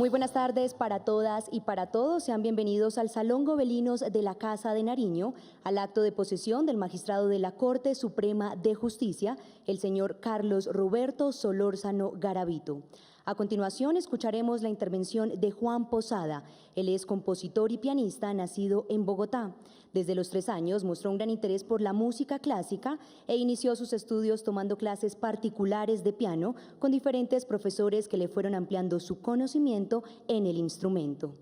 Muy buenas tardes para todas y para todos. Sean bienvenidos al Salón Gobelinos de la Casa de Nariño, al acto de posesión del magistrado de la Corte Suprema de Justicia, el señor Carlos Roberto Solórzano Garavito. A continuación escucharemos la intervención de Juan Posada. Él es compositor y pianista nacido en Bogotá. Desde los 3 años mostró un gran interés por la música clásica e inició sus estudios tomando clases particulares de piano con diferentes profesores que le fueron ampliando su conocimiento en el instrumento.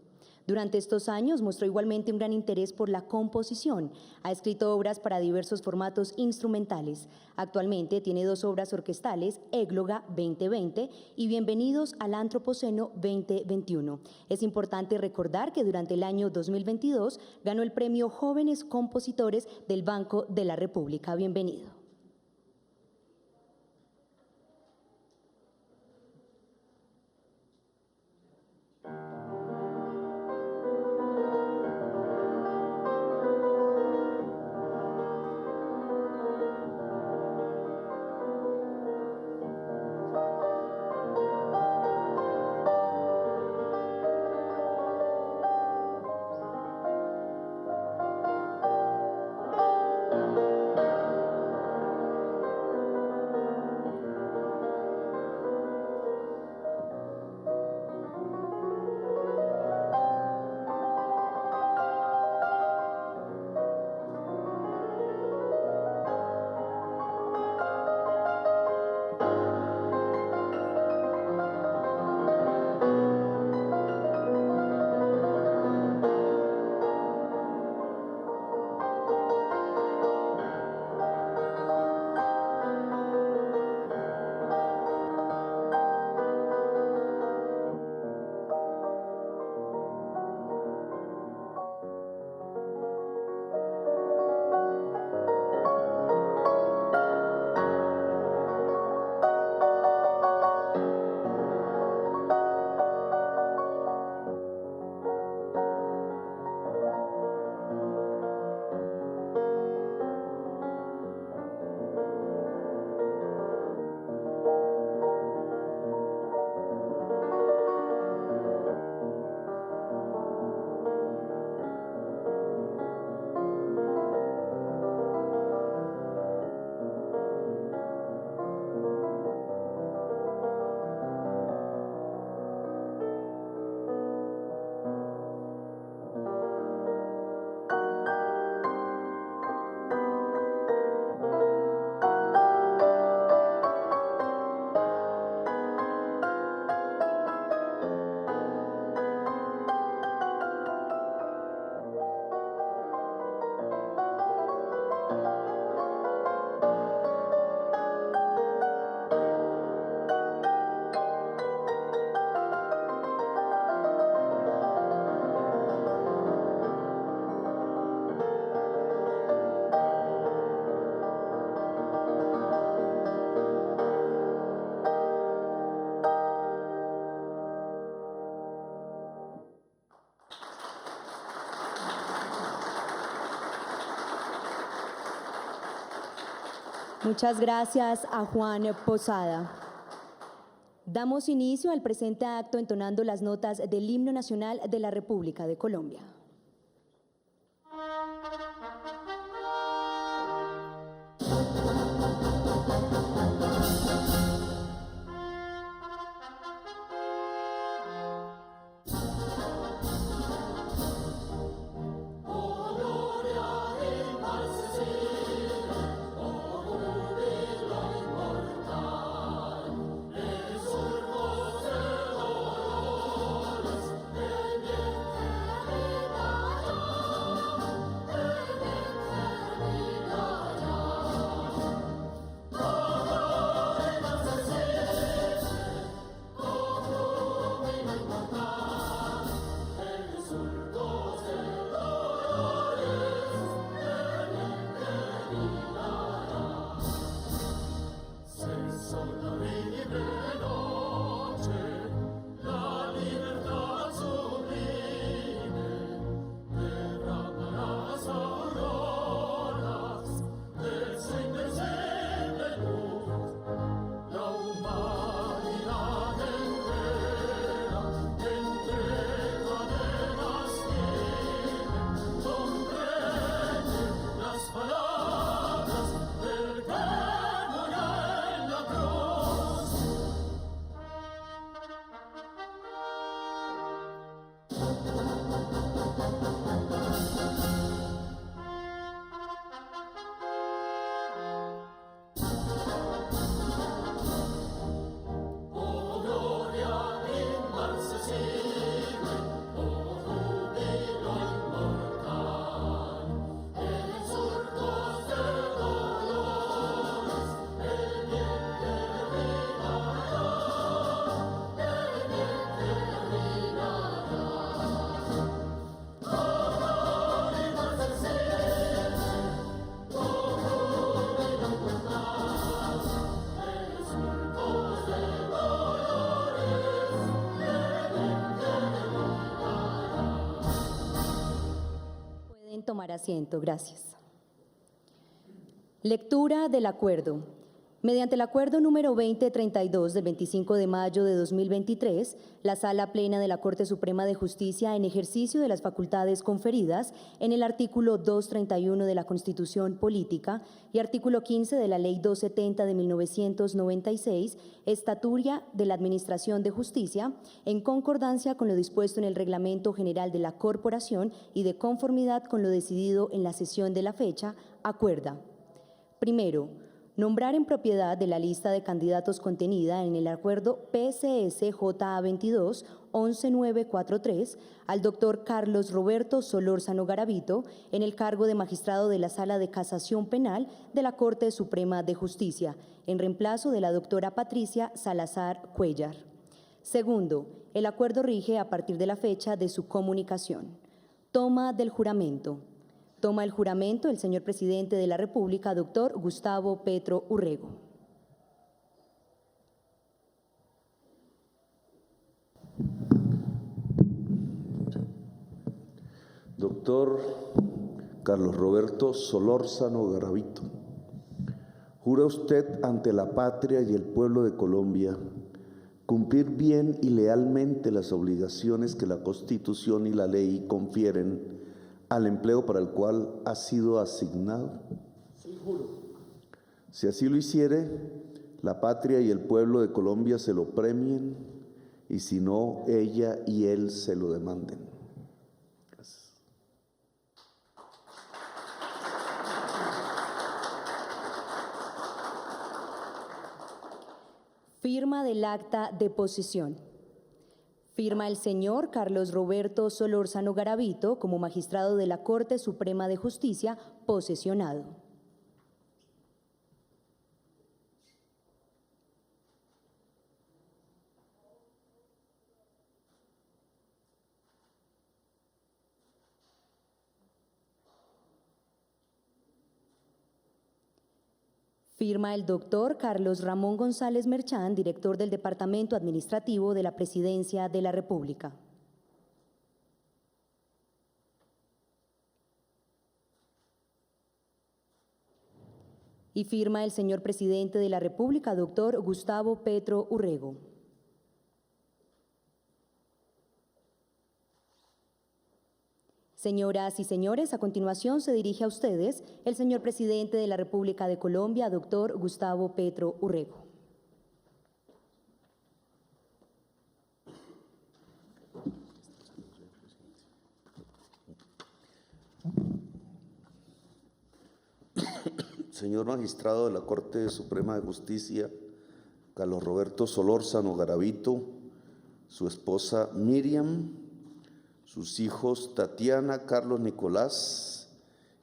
Durante estos años mostró igualmente un gran interés por la composición. Ha escrito obras para diversos formatos instrumentales. Actualmente tiene 2 obras orquestales, Égloga 2020 y Bienvenidos al Antropoceno 2021. Es importante recordar que durante el año 2022 ganó el premio Jóvenes Compositores del Banco de la República. Bienvenido. Muchas gracias a Juan Posada. Damos inicio al presente acto entonando las notas del Himno Nacional de la República de Colombia. Viva tomar asiento, gracias. Lectura del acuerdo. Mediante el acuerdo número 2032 del 25 de mayo de 2023, la Sala Plena de la Corte Suprema de Justicia, en ejercicio de las facultades conferidas en el artículo 231 de la Constitución Política y artículo 15 de la Ley 270 de 1996, estaturia de la Administración de Justicia, en concordancia con lo dispuesto en el Reglamento General de la Corporación y de conformidad con lo decidido en la sesión de la fecha, acuerda: primero, nombrar en propiedad de la lista de candidatos contenida en el acuerdo PCS-JA 22-11943 al doctor Carlos Roberto Solórzano Garavito en el cargo de magistrado de la Sala de Casación Penal de la Corte Suprema de Justicia, en reemplazo de la doctora Patricia Salazar Cuellar. Segundo, el acuerdo rige a partir de la fecha de su comunicación. Toma del juramento. Toma el juramento el señor presidente de la República, doctor Gustavo Petro Urrego. Doctor Carlos Roberto Solórzano Garavito, ¿jura usted ante la patria y el pueblo de Colombia cumplir bien y lealmente las obligaciones que la Constitución y la ley confieren al empleo para el cual ha sido asignado? Sí, juro. Si así lo hiciere, la patria y el pueblo de Colombia se lo premien, y si no, ella y él se lo demanden. Gracias. Firma del acta de posesión. Firma el señor Carlos Roberto Solórzano Garavito como magistrado de la Corte Suprema de Justicia, posesionado. Firma el doctor Carlos Ramón González Merchán, director del Departamento Administrativo de la Presidencia de la República. Y firma el señor presidente de la República, doctor Gustavo Petro Urrego. Señoras y señores, a continuación se dirige a ustedes el señor presidente de la República de Colombia, doctor Gustavo Petro Urrego. Señor magistrado de la Corte Suprema de Justicia, Carlos Roberto Solórzano Garavito, su esposa Miriam, sus hijos Tatiana, Carlos Nicolás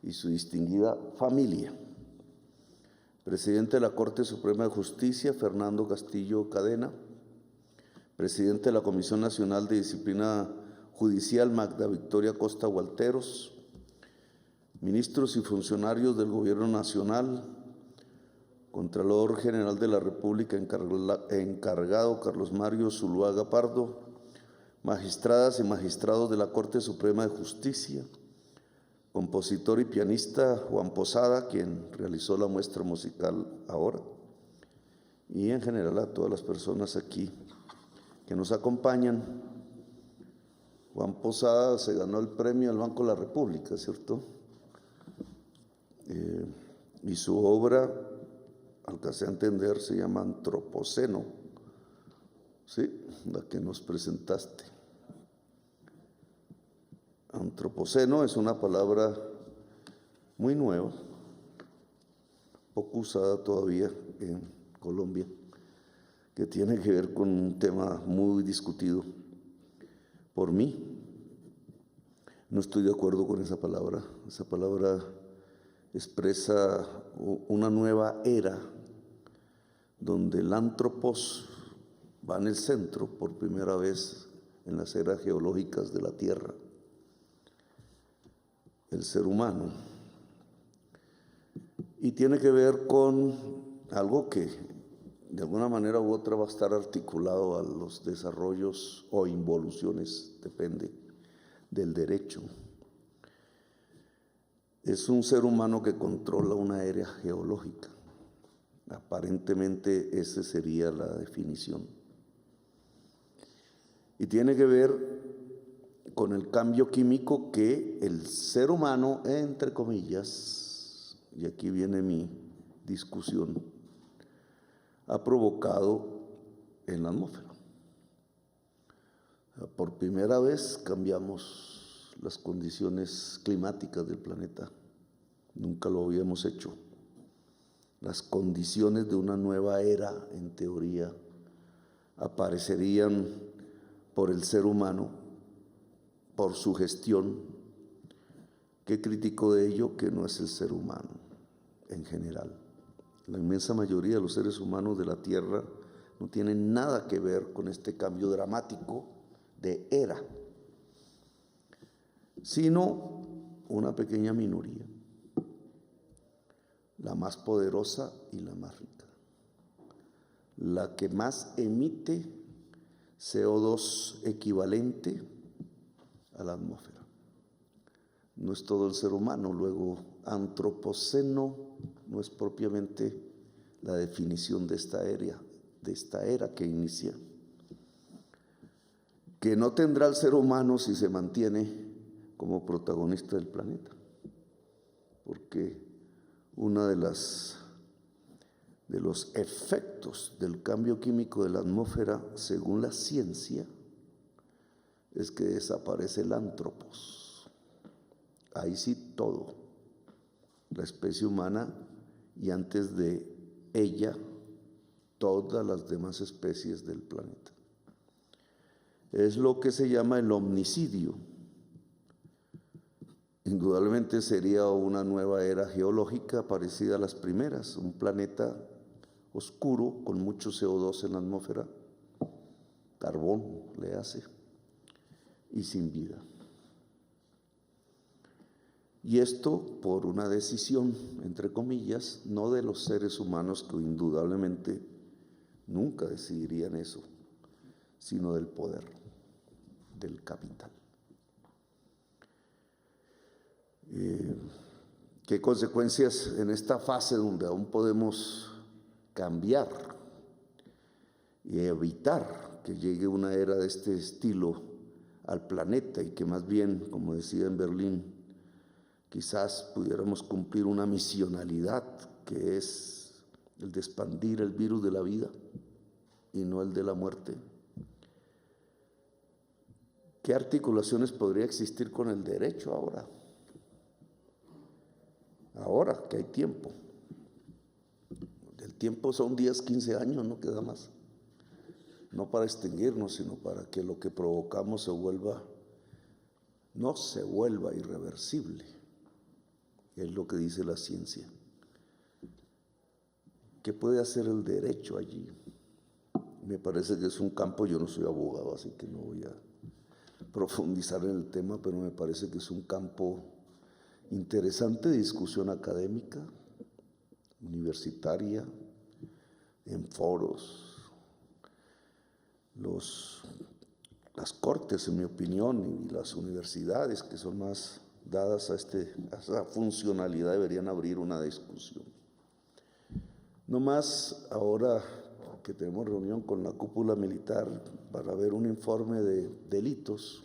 y su distinguida familia. Presidente de la Corte Suprema de Justicia, Fernando Castillo Cadena. Presidente de la Comisión Nacional de Disciplina Judicial, Magda Victoria Costa Gualteros. Ministros y funcionarios del Gobierno Nacional. Contralor General de la República encargado Carlos Mario Zuluaga Pardo. Magistradas y magistrados de la Corte Suprema de Justicia, compositor y pianista Juan Posada, quien realizó la muestra musical ahora, y en general a todas las personas aquí que nos acompañan. Juan Posada se ganó el premio al Banco de la República, ¿cierto? Y su obra, alcancé a entender, se llama Antropoceno, ¿sí? La que nos presentaste. Antropoceno es una palabra muy nueva, poco usada todavía en Colombia, que tiene que ver con un tema muy discutido por mí. No estoy de acuerdo con esa palabra. Esa palabra expresa una nueva era donde el antropos va en el centro por primera vez en las eras geológicas de la Tierra. El ser humano. Y tiene que ver con algo que de alguna manera u otra va a estar articulado a los desarrollos o involuciones, depende del derecho. es un ser humano que controla una área geológica. Aparentemente esa sería la definición. Y tiene que ver con el cambio químico que el ser humano, entre comillas, y aquí viene mi discusión, ha provocado en la atmósfera. Por primera vez cambiamos las condiciones climáticas del planeta. Nunca lo habíamos hecho. Las condiciones de una nueva era, en teoría, aparecerían por el ser humano, por su gestión. ¿Qué critico de ello? Que no es el ser humano en general. La inmensa mayoría de los seres humanos de la Tierra no tienen nada que ver con este cambio dramático de era, sino una pequeña minoría, la más poderosa y la más rica, la que más emite CO2 equivalente a la atmósfera. No es todo el ser humano. Luego, antropoceno no es propiamente la definición de esta era que inicia, que no tendrá el ser humano si se mantiene como protagonista del planeta, porque uno de los efectos del cambio químico de la atmósfera, según la ciencia, es que desaparece el antropos. Ahí sí todo, la especie humana y antes de ella todas las demás especies del planeta. Es lo que se llama el omnicidio. Indudablemente sería una nueva era geológica parecida a las primeras, un planeta oscuro con mucho CO2 en la atmósfera, carbón le hace, y sin vida. Y esto por una decisión, entre comillas, no de los seres humanos, que indudablemente nunca decidirían eso, sino del poder, del capital. ¿Qué consecuencias en esta fase donde aún podemos cambiar y evitar que llegue una era de este estilo al planeta, y que más bien, como decía en Berlín, quizás pudiéramos cumplir una misionalidad, que es el de expandir el virus de la vida y no el de la muerte? ¿Qué articulaciones podría existir con el derecho ahora? Ahora que hay tiempo. El tiempo son 10, 15 años, no queda más. No para extinguirnos, sino para que lo que provocamos no se vuelva irreversible. Es lo que dice la ciencia. ¿Qué puede hacer el derecho allí? Me parece que es un campo, yo no soy abogado, así que no voy a profundizar en el tema, pero me parece que es un campo interesante de discusión académica, universitaria, en foros. Las cortes, en mi opinión, y las universidades que son más dadas a esa funcionalidad, deberían abrir una discusión. No más ahora que tenemos reunión con la cúpula militar para ver un informe de delitos,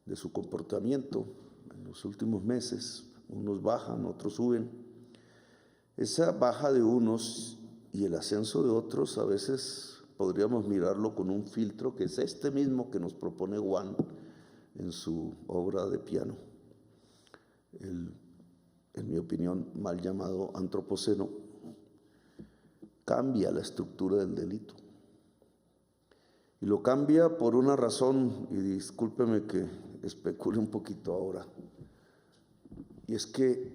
de su comportamiento en los últimos meses. Unos bajan, otros suben. Esa baja de unos y el ascenso de otros a veces podríamos mirarlo con un filtro que es este mismo que nos propone Juan en su obra de piano, en mi opinión mal llamado antropoceno. Cambia la estructura del delito, y lo cambia por una razón, y discúlpeme que especule un poquito ahora, y es que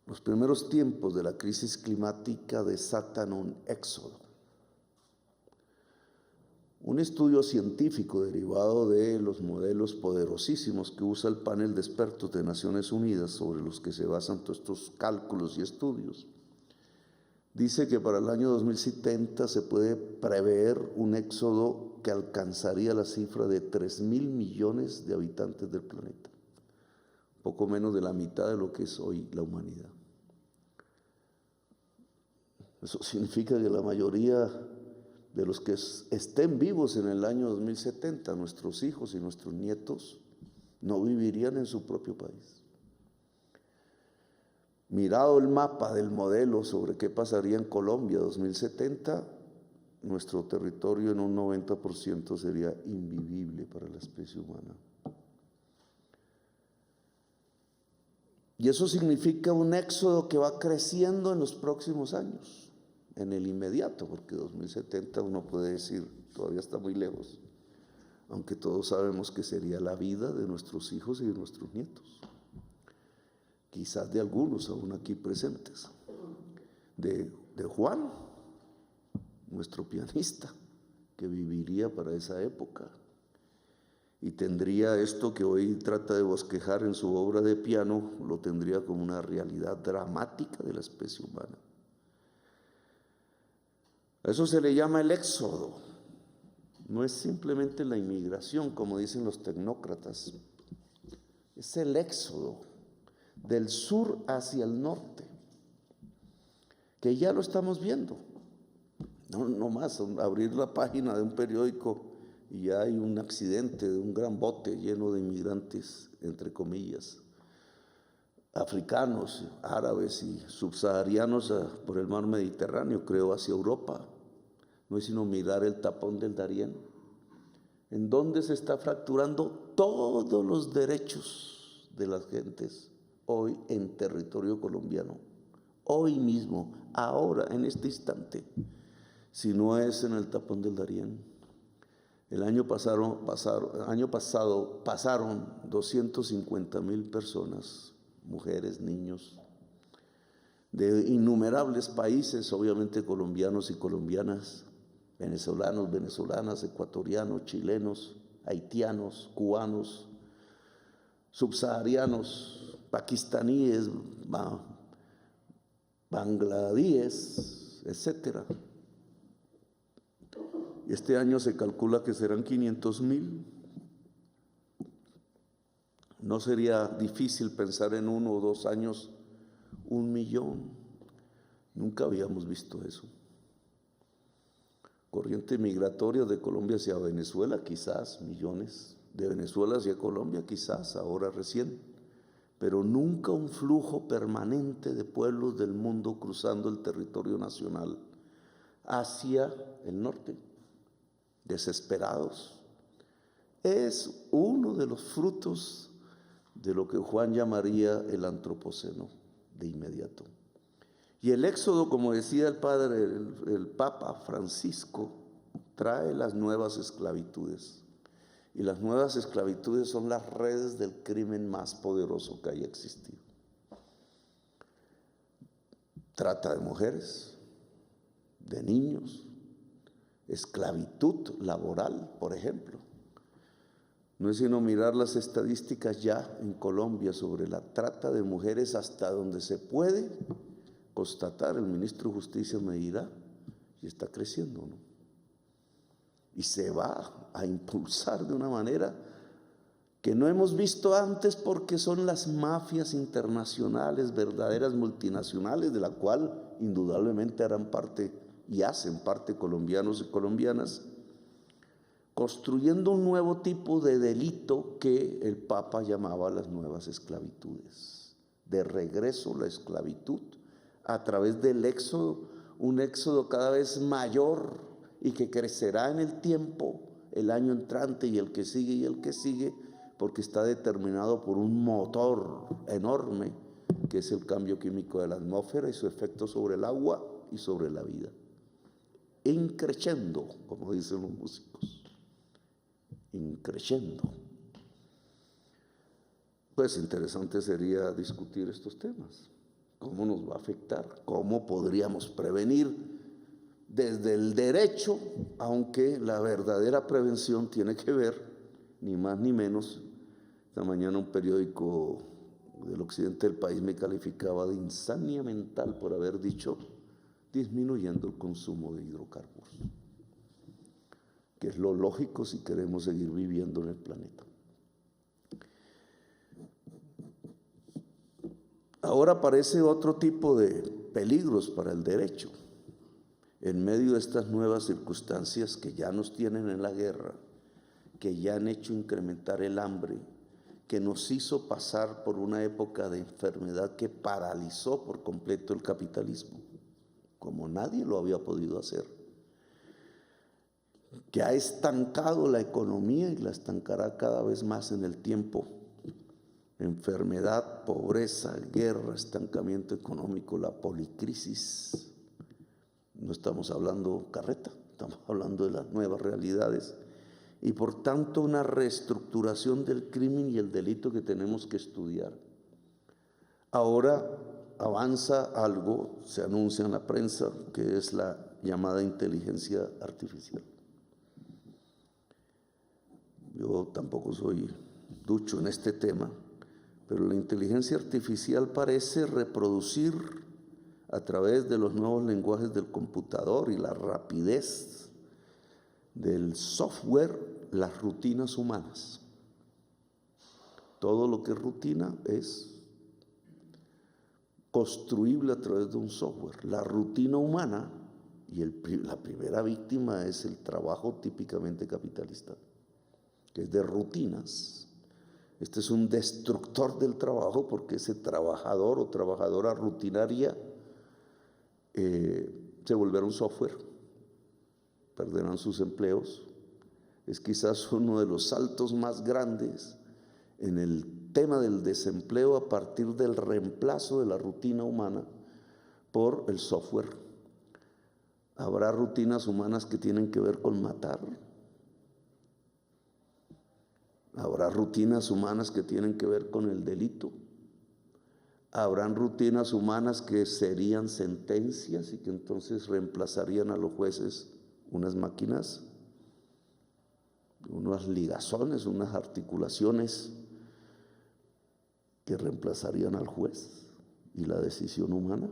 los primeros tiempos de la crisis climática desatan un éxodo. Un estudio científico derivado de los modelos poderosísimos que usa el panel de expertos de Naciones Unidas, sobre los que se basan todos estos cálculos y estudios, dice que para el año 2070 se puede prever un éxodo que alcanzaría la cifra de 3.000 millones de habitantes del planeta. poco menos de la mitad de lo que es hoy la humanidad. Eso significa que la mayoría de los que estén vivos en el año 2070, nuestros hijos y nuestros nietos, no vivirían en su propio país. Mirado el mapa del modelo sobre qué pasaría en Colombia 2070, nuestro territorio en un 90% sería invivible para la especie humana. Y eso significa un éxodo que va creciendo en los próximos años, en el inmediato, porque 2070 uno puede decir, todavía está muy lejos, aunque todos sabemos que sería la vida de nuestros hijos y de nuestros nietos, quizás de algunos aún aquí presentes, de Juan, nuestro pianista, que viviría para esa época y tendría esto que hoy trata de bosquejar en su obra de piano, lo tendría como una realidad dramática de la especie humana. A eso se le llama el éxodo. No es simplemente la inmigración, como dicen los tecnócratas, es el éxodo del sur hacia el norte, que ya lo estamos viendo. No más abrir la página de un periódico y ya hay un accidente de un gran bote lleno de inmigrantes, entre comillas, africanos, árabes y subsaharianos por el mar Mediterráneo, creo, hacia Europa. No es sino mirar el tapón del Darién, en donde se está fracturando todos los derechos de las gentes hoy en territorio colombiano, hoy mismo, ahora, en este instante, si no es en el tapón del Darién. El año pasado pasaron 250,000 personas, mujeres, niños, de innumerables países, obviamente colombianos y colombianas, venezolanos, venezolanas, ecuatorianos, chilenos, haitianos, cubanos, subsaharianos, pakistaníes, bangladíes, etcétera. Este año se calcula que serán 500,000. No sería difícil pensar en 1 o 2 años 1,000,000. Nunca habíamos visto eso. Corriente migratoria de Colombia hacia Venezuela, quizás millones. De Venezuela hacia Colombia, quizás, ahora recién. Pero nunca un flujo permanente de pueblos del mundo cruzando el territorio nacional hacia el norte, desesperados. Es uno de los frutos de lo que Juan llamaría el antropoceno de inmediato. Y el éxodo, como decía el Papa Francisco, trae las nuevas esclavitudes. Y las nuevas esclavitudes son las redes del crimen más poderoso que haya existido. Trata de mujeres, de niños, esclavitud laboral, por ejemplo. No es sino mirar las estadísticas ya en Colombia sobre la trata de mujeres hasta donde se puede constatar. El ministro de Justicia me dirá, y está creciendo, ¿no? Y se va a impulsar de una manera que no hemos visto antes, porque son las mafias internacionales, verdaderas multinacionales, de la cual indudablemente harán parte y hacen parte colombianos y colombianas, construyendo un nuevo tipo de delito que el Papa llamaba las nuevas esclavitudes. De regreso a la esclavitud a través del éxodo, un éxodo cada vez mayor y que crecerá en el tiempo, el año entrante y el que sigue, porque está determinado por un motor enorme que es el cambio químico de la atmósfera y su efecto sobre el agua y sobre la vida. Increciendo, como dicen los músicos, increciendo. Pues interesante sería discutir estos temas. ¿Cómo nos va a afectar? ¿Cómo podríamos prevenir desde el derecho? Aunque la verdadera prevención tiene que ver, ni más ni menos. Esta mañana un periódico del occidente del país me calificaba de insania mental por haber dicho disminuyendo el consumo de hidrocarburos, que es lo lógico si queremos seguir viviendo en el planeta. Ahora aparece otro tipo de peligros para el derecho en medio de estas nuevas circunstancias que ya nos tienen en la guerra, que ya han hecho incrementar el hambre, que nos hizo pasar por una época de enfermedad que paralizó por completo el capitalismo, como nadie lo había podido hacer, que ha estancado la economía y la estancará cada vez más en el tiempo. Enfermedad, pobreza, guerra, estancamiento económico, la policrisis. No estamos hablando carreta, estamos hablando de las nuevas realidades y por tanto una reestructuración del crimen y el delito que tenemos que estudiar. Ahora avanza algo, se anuncia en la prensa, que es la llamada inteligencia artificial. Yo tampoco soy ducho en este tema, pero la inteligencia artificial parece reproducir a través de los nuevos lenguajes del computador y la rapidez del software las rutinas humanas. Todo lo que es rutina es construible a través de un software. La rutina humana y la primera víctima es el trabajo típicamente capitalista, que es de rutinas. Este es un destructor del trabajo porque ese trabajador o trabajadora rutinaria se volverá un software, perderán sus empleos. Es quizás uno de los saltos más grandes en el tema del desempleo a partir del reemplazo de la rutina humana por el software. Habrá rutinas humanas que tienen que ver con matar. Habrá rutinas humanas que tienen que ver con el delito. Habrán rutinas humanas que serían sentencias y que entonces reemplazarían a los jueces unas máquinas, unas ligazones, unas articulaciones que reemplazarían al juez y la decisión humana.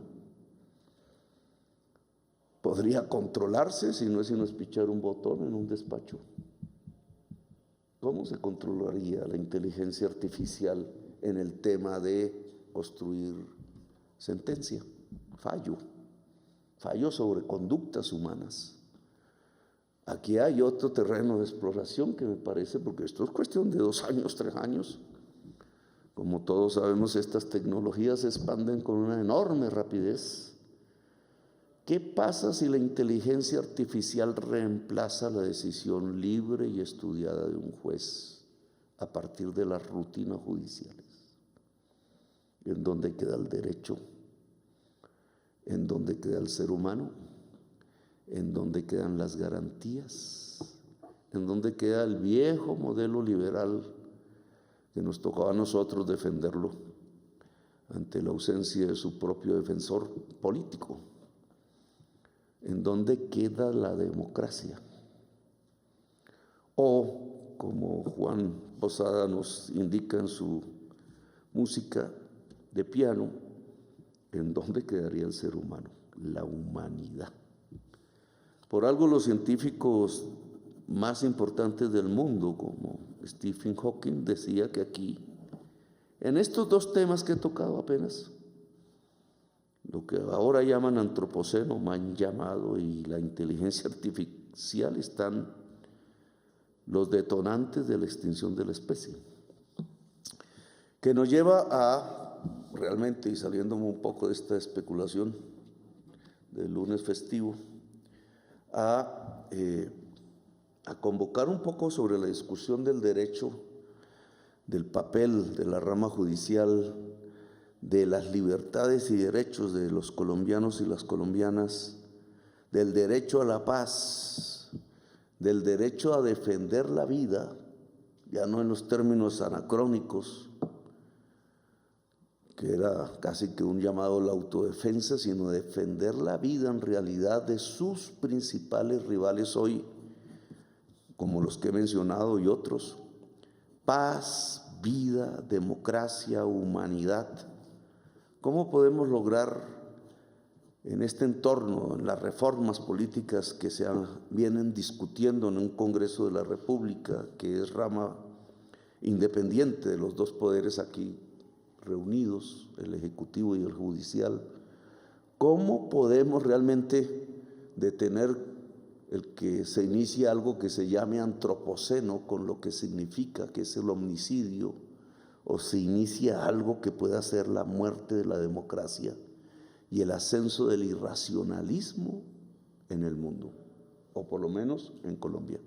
Podría controlarse si no es sino espichar un botón en un despacho. ¿Cómo se controlaría la inteligencia artificial en el tema de construir sentencia? Fallo sobre conductas humanas. Aquí hay otro terreno de exploración que me parece, porque esto es cuestión de 2 años, 3 años. Como todos sabemos, estas tecnologías se expanden con una enorme rapidez. ¿Qué pasa si la inteligencia artificial reemplaza la decisión libre y estudiada de un juez a partir de las rutinas judiciales? ¿En dónde queda el derecho? ¿En dónde queda el ser humano? ¿En dónde quedan las garantías? ¿En dónde queda el viejo modelo liberal que nos tocaba a nosotros defenderlo ante la ausencia de su propio defensor político? ¿En dónde queda la democracia? O, como Juan Posada nos indica en su música de piano, ¿en dónde quedaría el ser humano? La humanidad. Por algo los científicos más importantes del mundo, como Stephen Hawking, decía que aquí, en estos 2 temas que he tocado apenas, lo que ahora llaman antropoceno, mal llamado, y la inteligencia artificial, están los detonantes de la extinción de la especie, que nos lleva a, realmente, y saliéndome un poco de esta especulación del lunes festivo, a convocar un poco sobre la discusión del derecho, del papel de la rama judicial, de las libertades y derechos de los colombianos y las colombianas, del derecho a la paz, del derecho a defender la vida, ya no en los términos anacrónicos, que era casi que un llamado a la autodefensa, sino defender la vida en realidad de sus principales rivales hoy, como los que he mencionado y otros: paz, vida, democracia, humanidad. ¿Cómo podemos lograr en este entorno, en las reformas políticas que vienen discutiendo en un Congreso de la República, que es rama independiente de los 2 poderes aquí reunidos, el Ejecutivo y el Judicial, ¿cómo podemos realmente detener el que se inicie algo que se llame antropoceno, con lo que significa que es el homicidio, o se inicia algo que pueda ser la muerte de la democracia y el ascenso del irracionalismo en el mundo, o por lo menos en Colombia?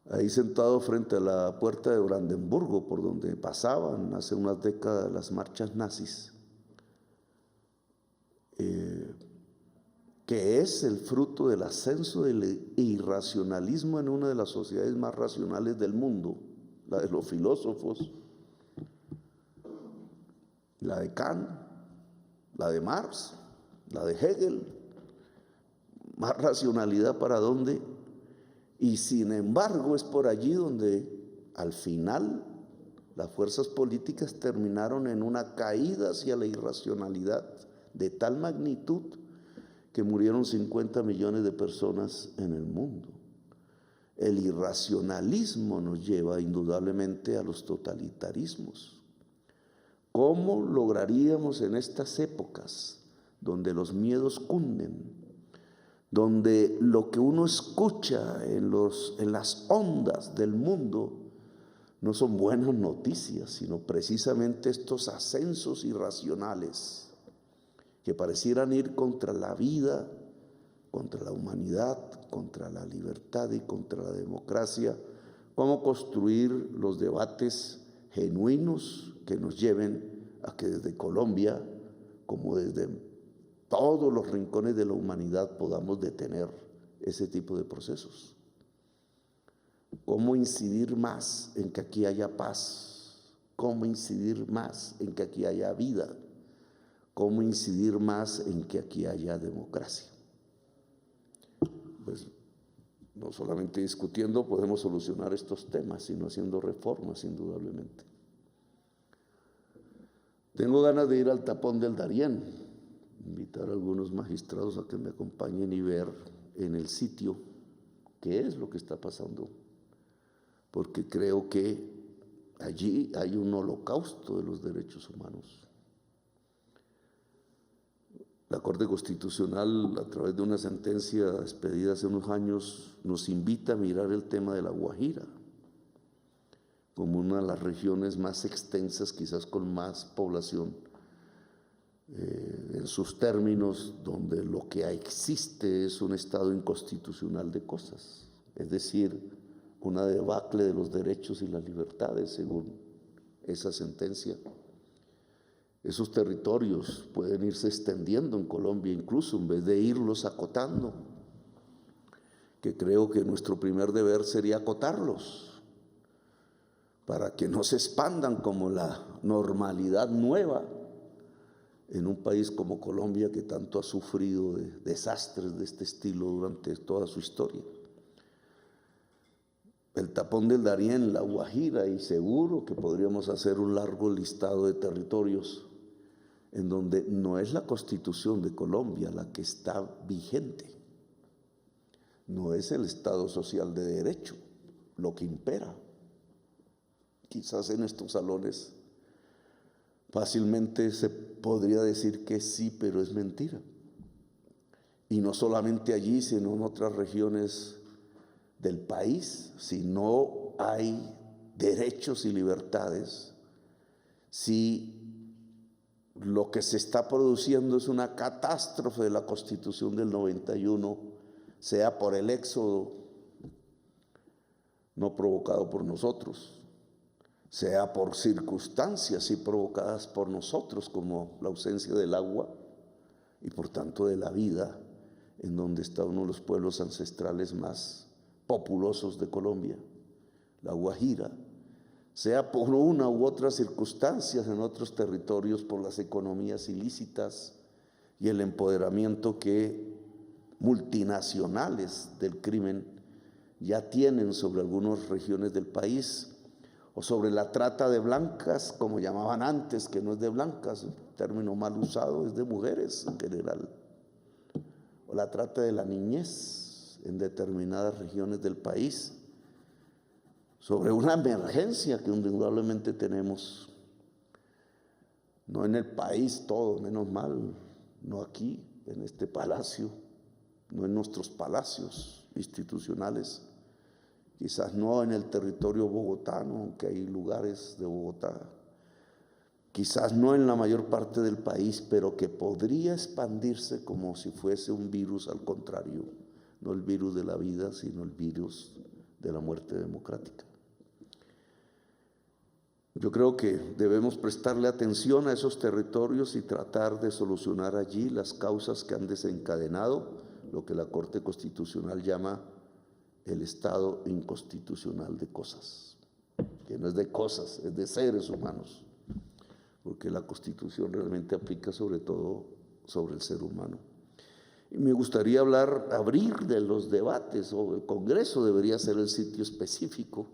Ahí sentado frente a la puerta de Brandenburgo, por donde pasaban hace unas décadas las marchas nazis, que es el fruto del ascenso del irracionalismo en una de las sociedades más racionales del mundo, la de los filósofos, la de Kant, la de Marx, la de Hegel. Más racionalidad para dónde. Y sin embargo es por allí donde al final las fuerzas políticas terminaron en una caída hacia la irracionalidad de tal magnitud que murieron 50 millones de personas en el mundo. El irracionalismo nos lleva indudablemente a los totalitarismos. ¿Cómo lograríamos en estas épocas donde los miedos cunden, donde lo que uno escucha en las ondas del mundo no son buenas noticias, sino precisamente estos ascensos irracionales que parecieran ir contra la vida, contra la humanidad, contra la libertad y contra la democracia? ¿Cómo construir los debates genuinos que nos lleven a que desde Colombia, como desde todos los rincones de la humanidad, podamos detener ese tipo de procesos? ¿Cómo incidir más en que aquí haya paz? ¿Cómo incidir más en que aquí haya vida? ¿Cómo incidir más en que aquí haya democracia? Pues no solamente discutiendo podemos solucionar estos temas, sino haciendo reformas, indudablemente. Tengo ganas de ir al Tapón del Darién, invitar a algunos magistrados a que me acompañen y ver en el sitio qué es lo que está pasando, porque creo que allí hay un holocausto de los derechos humanos. La Corte Constitucional, a través de una sentencia expedida hace unos años, nos invita a mirar el tema de La Guajira como una de las regiones más extensas, quizás con más población, en sus términos, donde lo que existe es un estado inconstitucional de cosas, es decir, una debacle de los derechos y las libertades, según esa sentencia. Esos territorios pueden irse extendiendo en Colombia, incluso en vez de irlos acotando, que creo que nuestro primer deber sería acotarlos, para que no se expandan como la normalidad nueva en un país como Colombia, que tanto ha sufrido de desastres de este estilo durante toda su historia. El Tapón del Darién, La Guajira, y seguro que podríamos hacer un largo listado de territorios en donde no es la Constitución de Colombia la que está vigente, no es el Estado social de derecho lo que impera. Quizás en estos salones fácilmente se podría decir que sí, pero es mentira. Y no solamente allí, sino en otras regiones del país. Si no hay derechos y libertades, si lo que se está produciendo es una catástrofe de la Constitución del 91, sea por el éxodo no provocado por nosotros, sea por circunstancias sí provocadas por nosotros, como la ausencia del agua y por tanto de la vida, en donde está uno de los pueblos ancestrales más populosos de Colombia, La Guajira, sea por una u otra circunstancias en otros territorios, por las economías ilícitas y el empoderamiento que multinacionales del crimen ya tienen sobre algunas regiones del país, o sobre la trata de blancas, como llamaban antes, que no es de blancas, el término mal usado es de mujeres en general, o la trata de la niñez en determinadas regiones del país, sobre una emergencia que indudablemente tenemos no en el país todo, menos mal, no aquí, en este palacio, no en nuestros palacios institucionales, quizás no en el territorio bogotano, aunque hay lugares de Bogotá, quizás no en la mayor parte del país, pero que podría expandirse como si fuese un virus, al contrario, no el virus de la vida, sino el virus de la muerte democrática. Yo creo que debemos prestarle atención a esos territorios y tratar de solucionar allí las causas que han desencadenado lo que la Corte Constitucional llama el estado inconstitucional de cosas, que no es de cosas, es de seres humanos, porque la Constitución realmente aplica sobre todo sobre el ser humano. Y me gustaría abrir de los debates, o el Congreso debería ser el sitio específico.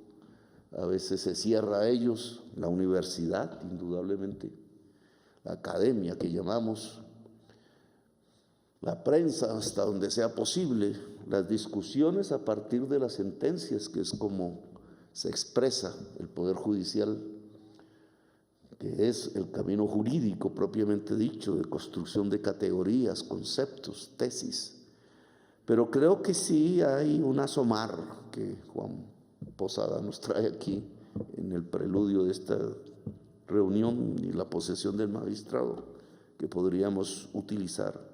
A veces se cierra a ellos, la universidad, indudablemente, la academia que llamamos, la prensa hasta donde sea posible, las discusiones a partir de las sentencias, que es como se expresa el Poder Judicial, que es el camino jurídico propiamente dicho, de construcción de categorías, conceptos, tesis. Pero creo que sí hay un asomar que Juan Posada nos trae aquí en el preludio de esta reunión y la posesión del magistrado, que podríamos utilizar.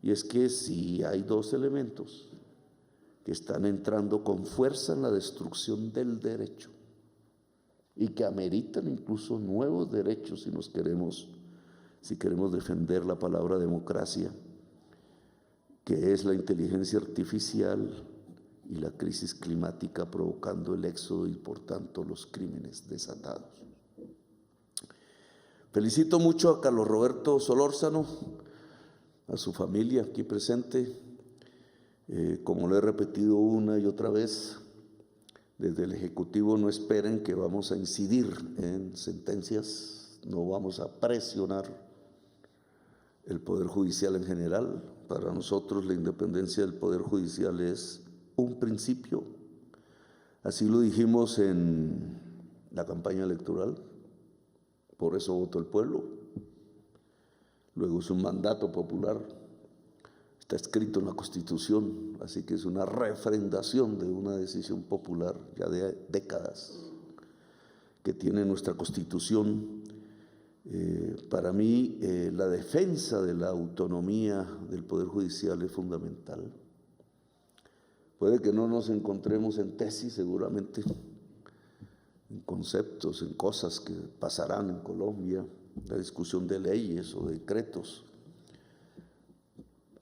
Y es que sí hay dos elementos que están entrando con fuerza en la destrucción del derecho y que ameritan incluso nuevos derechos si queremos defender la palabra democracia, que es la inteligencia artificial y la crisis climática provocando el éxodo y por tanto los crímenes desatados. Felicito mucho a Carlos Roberto Solórzano, a su familia aquí presente. Como lo he repetido una y otra vez, desde el Ejecutivo no esperen que vamos a incidir en sentencias, no vamos a presionar el Poder Judicial en general. Para nosotros la independencia del Poder Judicial es un principio, así lo dijimos en la campaña electoral, por eso votó el pueblo, luego es un mandato popular, está escrito en la Constitución, así que es una refrendación de una decisión popular ya de décadas que tiene nuestra Constitución. Para mí la defensa de la autonomía del Poder Judicial es fundamental. Puede que no nos encontremos en tesis, seguramente, en conceptos, en cosas que pasarán en Colombia, la discusión de leyes o decretos,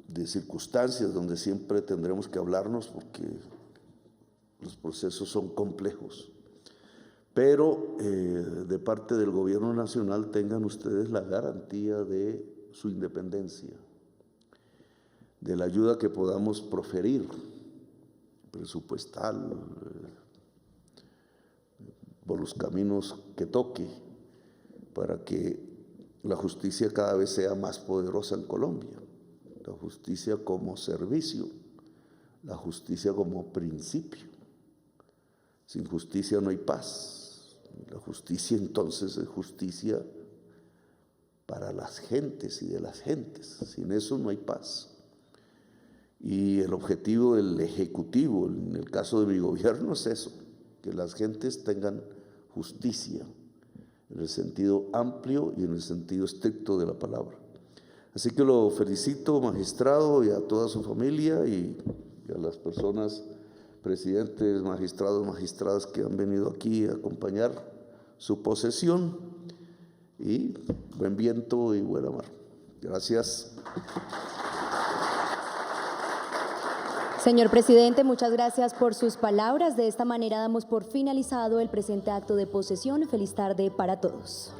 de circunstancias donde siempre tendremos que hablarnos porque los procesos son complejos. Pero de parte del Gobierno Nacional tengan ustedes la garantía de su independencia, de la ayuda que podamos proferir, presupuestal, por los caminos que toque, para que la justicia cada vez sea más poderosa en Colombia. La justicia como servicio, la justicia como principio. Sin justicia no hay paz. La justicia entonces es justicia para las gentes y de las gentes. Sin eso no hay paz. Y el objetivo del Ejecutivo, en el caso de mi gobierno, es eso, que las gentes tengan justicia, en el sentido amplio y en el sentido estricto de la palabra. Así que lo felicito, magistrado, y a toda su familia y a las personas, presidentes, magistrados, magistradas que han venido aquí a acompañar su posesión, y buen viento y buena mar. Gracias. Señor presidente, muchas gracias por sus palabras. De esta manera damos por finalizado el presente acto de posesión. Feliz tarde para todos.